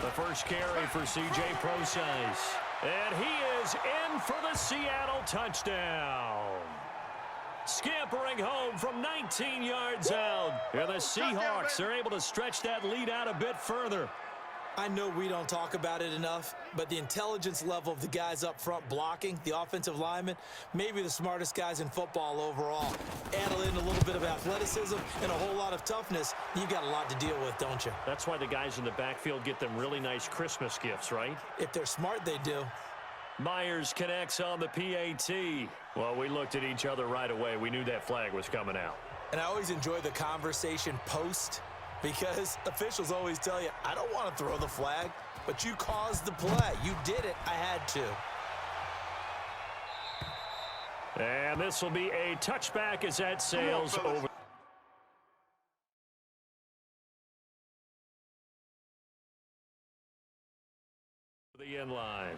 The first carry for C.J. Prosise. And he is in for the Seattle touchdown. Scampering home from 19 yards out. And the Seahawks are able to stretch that lead out a bit further. I know we don't talk about it enough, but the intelligence level of the guys up front blocking, the offensive linemen, maybe the smartest guys in football overall. Add in a little bit of athleticism and a whole lot of toughness, you've got a lot to deal with, don't you? That's why the guys in the backfield get them really nice Christmas gifts, right? If they're smart, they do. Myers connects on the PAT. Well, we looked at each other right away. We knew that flag was coming out. And I always enjoy the conversation post, because officials always tell you, I don't want to throw the flag, but you caused the play. You did it. I had to. And this will be a touchback as that sails over the end line.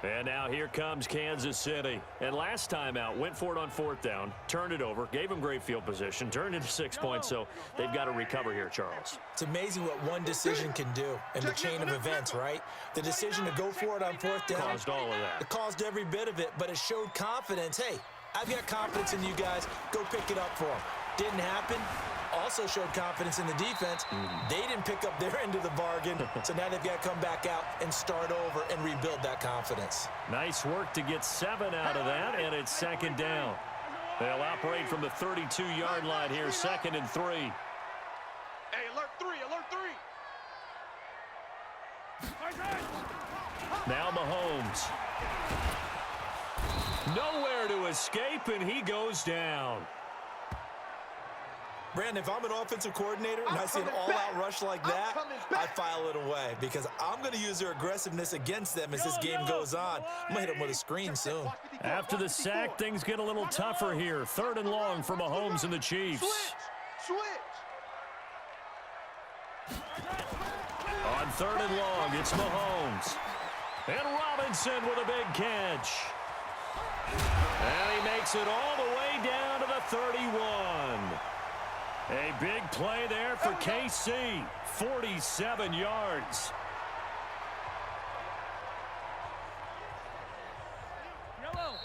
And now here comes Kansas City. And last time out, went for it on fourth down, turned it over, gave them great field position, turned into 6 points, so they've got to recover here, Charles. It's amazing what one decision can do in the chain of events, right? The decision to go for it on fourth down. Caused all of that. It caused every bit of it, but it showed confidence. Hey, I've got confidence in you guys. Go pick it up for them. Didn't happen. Also showed confidence in the defense. They didn't pick up their end of the bargain, so now they've got to come back out and start over and rebuild that confidence. Nice work to get 7 out of that, and it's second down. They'll operate from the 32-yard line here, 2nd and 3. Hey, alert 3, alert 3. Now Mahomes. Nowhere to escape, and he goes down. Brandon, if I'm an offensive coordinator and I see an all-out rush like that, I file it away because I'm going to use their aggressiveness against them as this game goes on. I'm going to hit them with a screen soon. After the sack, things get a little tougher here. 3rd and long for Mahomes and the Chiefs. Switch. On 3rd and long, it's Mahomes. And Robinson with a big catch. And he makes it all the way down to the 31. A big play there for KC, 47 yards.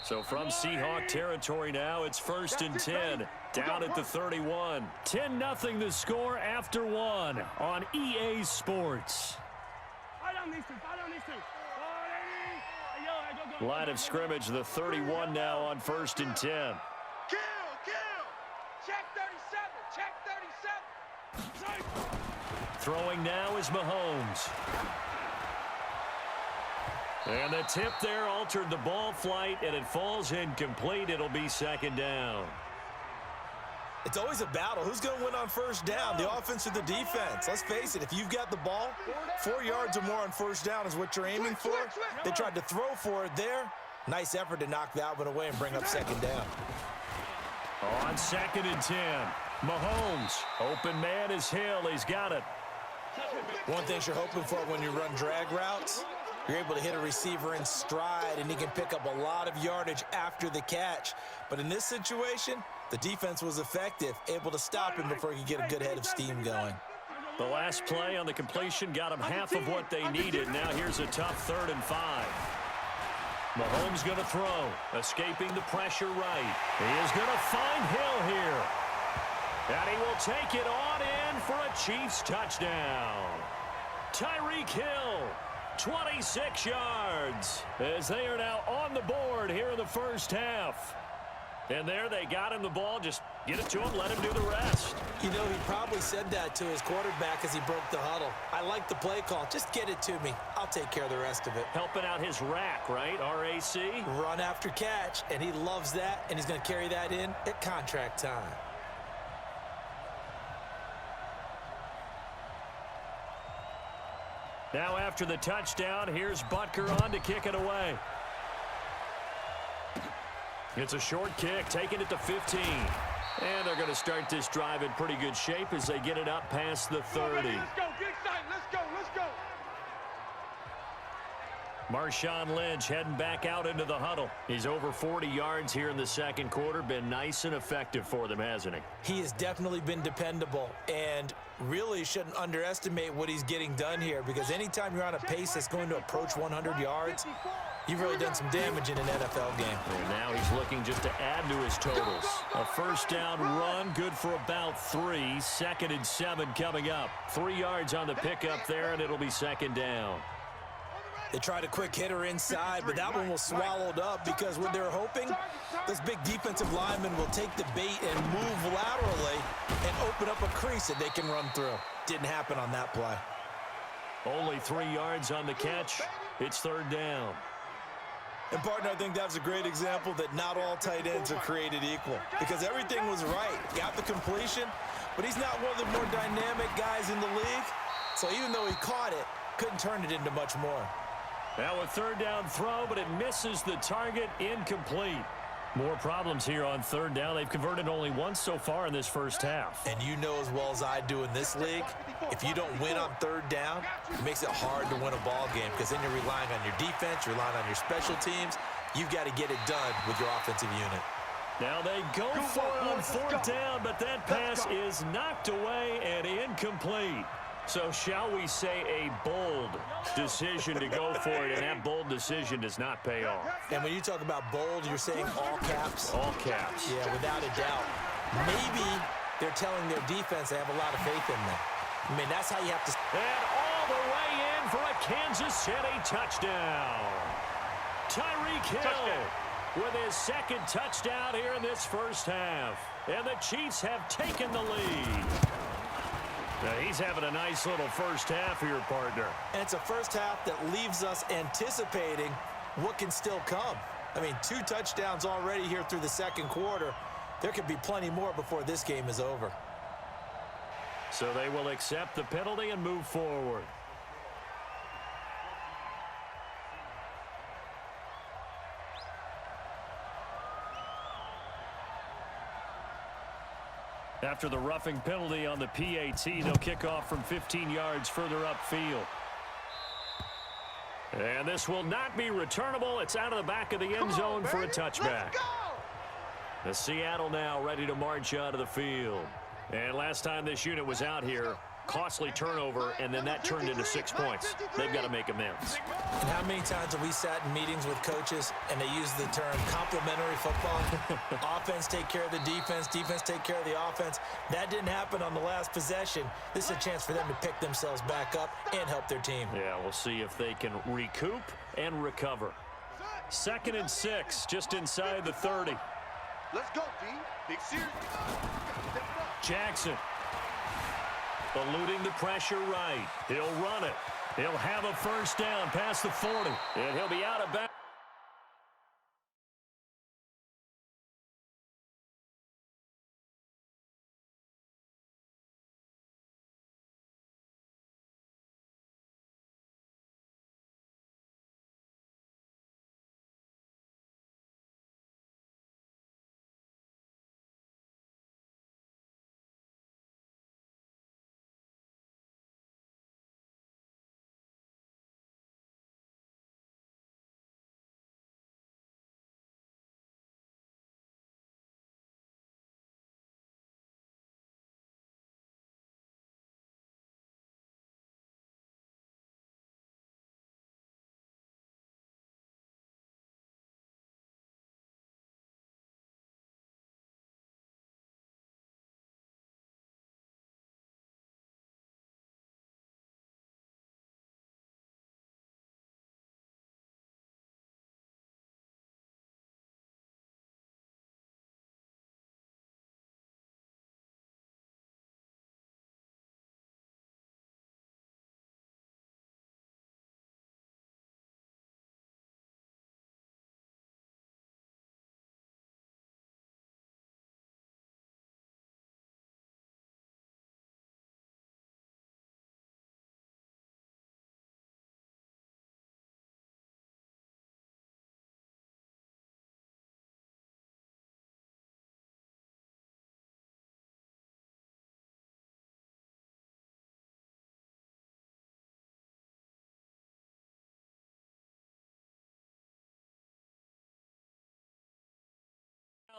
So from Seahawk territory now, it's 1st and 10, down at the 31. 10-0 the score after 1 on EA Sports. Line of scrimmage, the 31 now on 1st and 10. Kill. Check 37. Throwing now is Mahomes. And the tip there altered the ball flight, and it falls incomplete. It'll be 2nd down. It's always a battle. Who's going to win on 1st down, the offense or the defense? Let's face it, if you've got the ball, 4 yards or more on 1st down is what you're aiming for. They tried to throw for it there. Nice effort to knock that one away and bring up 2nd down. On 2nd and 10, Mahomes. Open man is Hill. He's got it. One thing you're hoping for when you run drag routes, you're able to hit a receiver in stride, and he can pick up a lot of yardage after the catch. But in this situation, the defense was effective, able to stop him before he could get a good head of steam going. The last play on the completion got him half of what they needed. Now here's a tough 3rd and 5. Mahomes going to throw, escaping the pressure right. He is going to find Hill here. And he will take it on in for a Chiefs touchdown. Tyreek Hill, 26 yards, as they are now on the board here in the 1st half. And there they got him the ball. Just get it to him, let him do the rest. You know, he probably said that to his quarterback as he broke the huddle. I like the play call. Just get it to me. I'll take care of the rest of it. Helping out his rack, right? RAC. Run after catch, and he loves that, and he's going to carry that in at contract time. Now after the touchdown, here's Butker on to kick it away. It's a short kick, taking it to 15. And they're going to start this drive in pretty good shape as they get it up past the 30. Let's go, get excited, let's go. Marshawn Lynch heading back out into the huddle. He's over 40 yards here in the second quarter. Been nice and effective for them, hasn't he? He has definitely been dependable, and really shouldn't underestimate what he's getting done here, because anytime you're on a pace that's going to approach 100 yards, you've really done some damage in an NFL game. And now he's looking just to add to his totals. A first down run, good for about 3. 2nd and 7 coming up. 3 yards on the pickup there, and it'll be 2nd down. They tried a quick hitter inside, but that one was swallowed up because what they're hoping, those big defensive linemen will take the bait and move laterally and open up a crease that they can run through. Didn't happen on that play. Only 3 yards on the catch. It's 3rd down. And, partner, I think that's a great example that not all tight ends are created equal, because everything was right. Got the completion, but he's not one of the more dynamic guys in the league. So even though he caught it, couldn't turn it into much more. Now a 3rd down throw, but it misses the target, incomplete. More problems here on 3rd down. They've converted only once so far in this first half. And you know as well as I do in this league, if you don't win on 3rd down, it makes it hard to win a ball game, because then you're relying on your defense, you're relying on your special teams. You've got to get it done with your offensive unit. Now they go for it on 4th down, but that pass is knocked away and incomplete. So shall we say a bold decision to go for it, and that bold decision does not pay off. And when you talk about bold, you're saying all caps? All caps. Yeah, without a doubt. Maybe they're telling their defense they have a lot of faith in them. I mean, that's how you have to... And all the way in for a Kansas City touchdown. Tyreek Hill with his 2nd touchdown here in this first half. And the Chiefs have taken the lead. Now he's having a nice little first half here, partner. And it's a first half that leaves us anticipating what can still come. I mean, 2 touchdowns already here through the second quarter. There could be plenty more before this game is over. So they will accept the penalty and move forward. After the roughing penalty on the PAT, they'll kick off from 15 yards further upfield. And this will not be returnable. It's out of the back of the end zone for a touchback. The Seattle now ready to march out of the field. And last time this unit was out here, costly turnover, and then that turned into 6 points. They've got to make amends. And how many times have we sat in meetings with coaches and they use the term complementary football? Offense take care of the defense, defense take care of the offense. That didn't happen on the last possession. This is a chance for them to pick themselves back up and help their team. Yeah, we'll see if they can recoup and recover. 2nd and 6, just inside the 30. Let's go, D. Big series. Jackson eluding the pressure right. He'll run it. He'll have a first down past the 40. And he'll be out of bounds.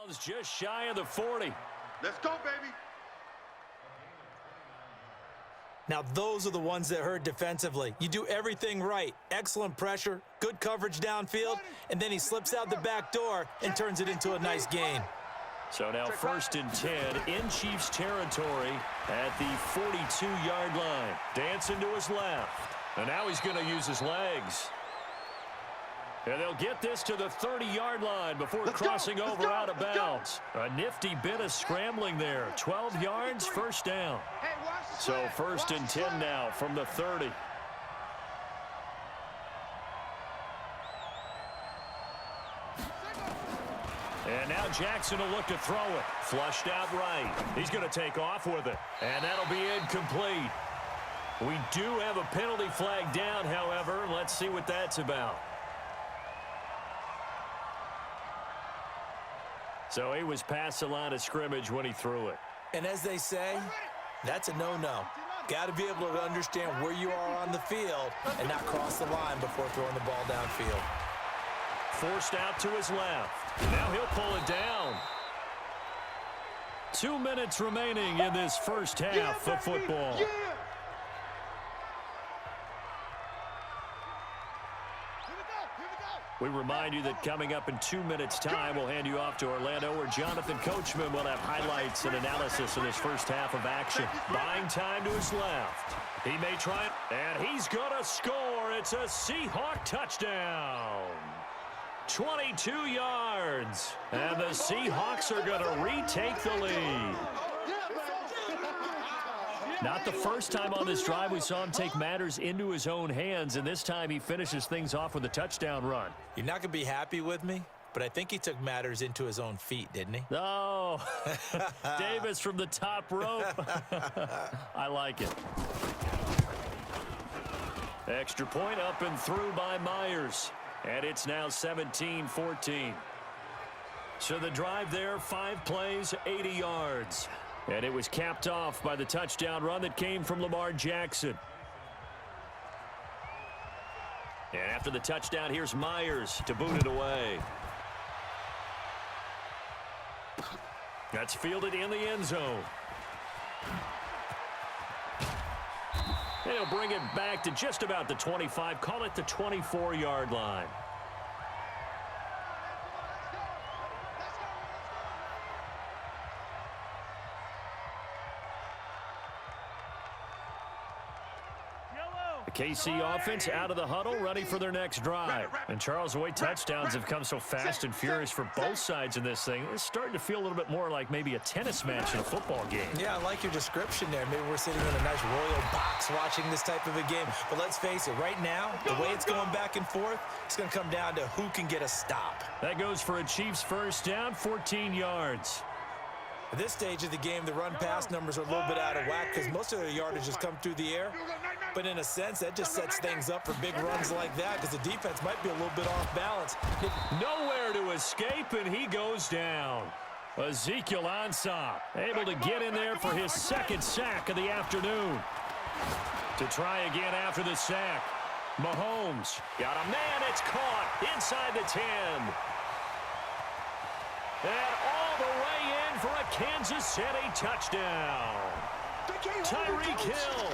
downs just shy of the 40. Let's go, baby. Now, those are the ones that hurt defensively. You do everything right. Excellent pressure, good coverage downfield, and then he slips out the back door and turns it into a nice gain. So now 1st and 10 in Chiefs territory at the 42-yard line. Dancing to his left. And now he's going to use his legs. And they'll get this to the 30-yard line before crossing over out of bounds. A nifty bit of scrambling there. 12 yards, first down. So 1st and 10 now from the 30. And now Jackson will look to throw it. Flushed out right. He's going to take off with it. And that'll be incomplete. We do have a penalty flag down, however. Let's see what that's about. So he was past the line of scrimmage when he threw it. And as they say, that's a no-no. Got to be able to understand where you are on the field and not cross the line before throwing the ball downfield. Forced out to his left. Now he'll pull it down. 2 minutes remaining in this first half of football. Yeah. We remind you that coming up in 2 minutes' time, we'll hand you off to Orlando, where Jonathan Coachman will have highlights and analysis of this first half of action. Buying time to his left. He may try it, and he's going to score. It's a Seahawk touchdown. 22 yards. And the Seahawks are going to retake the lead. Not the first time on this drive we saw him take matters into his own hands, and this time he finishes things off with a touchdown run. You're not going to be happy with me, but I think he took matters into his own feet, didn't he? Oh, Davis from the top rope. I like it. Extra point up and through by Myers. And it's now 17-14. So the drive there, 5 plays, 80 yards. And it was capped off by the touchdown run that came from Lamar Jackson. And after the touchdown, here's Myers to boot it away. That's fielded in the end zone. They'll bring it back to just about the 25. Call it the 24-yard line. The KC offense out of the huddle, ready for their next drive. And Charles, the way touchdowns have come so fast and furious for both sides in this thing, it's starting to feel a little bit more like maybe a tennis match in a football game. Yeah, I like your description there. Maybe we're sitting in a nice royal box watching this type of a game. But let's face it, right now, the way it's going back and forth, it's going to come down to who can get a stop. That goes for a Chiefs first down, 14 yards. At this stage of the game, the run-pass numbers are a little bit out of whack because most of the yardage has come through the air. But in a sense, that just sets things up for big runs like that because the defense might be a little bit off balance. Nowhere to escape, and he goes down. Ezekiel Ansah able to get in there for his second sack of the afternoon. To try again after the sack. Mahomes got a man, it's caught inside the 10. And all the way in for a Kansas City touchdown. Tyreek Hill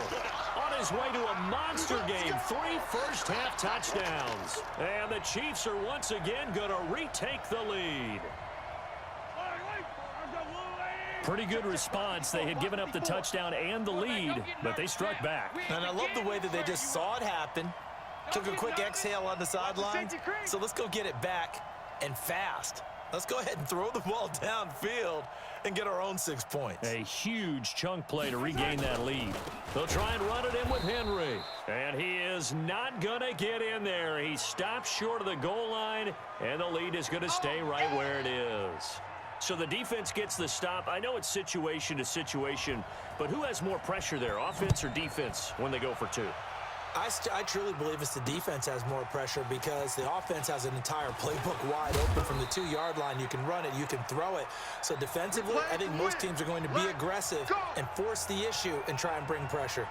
on his way to a monster game. 3 first-half touchdowns. And the Chiefs are once again going to retake the lead. Pretty good response. They had given up the touchdown and the lead, but they struck back. And I love the way that they just saw it happen. Took a quick exhale on the sideline. So let's go get it back and fast. Let's go ahead and throw the ball downfield and get our own 6 points. A huge chunk play to regain that lead. They'll try and run it in with Henry. And he is not going to get in there. He stops short of the goal line, and the lead is going to stay right where it is. So the defense gets the stop. I know it's situation to situation, but who has more pressure there, offense or defense, when they go for 2? I truly believe it's the defense has more pressure because the offense has an entire playbook wide open from the 2-yard line. You can run it, you can throw it. So defensively, I think most teams are going to be aggressive and force the issue and try and bring pressure.